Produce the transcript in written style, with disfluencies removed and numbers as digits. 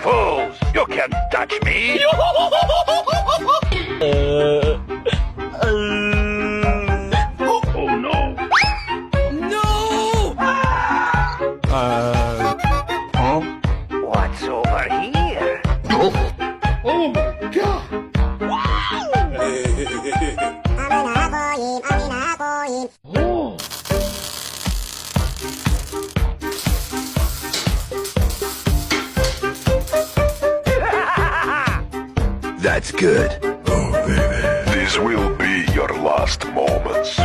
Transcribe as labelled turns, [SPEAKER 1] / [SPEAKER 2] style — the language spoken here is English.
[SPEAKER 1] Fools, you can't touch me. Oh no.
[SPEAKER 2] No!
[SPEAKER 3] Huh?
[SPEAKER 1] What's over here?
[SPEAKER 2] Oh my god! Oh!
[SPEAKER 1] That's good.
[SPEAKER 3] Oh, baby.
[SPEAKER 1] This will be your last moments.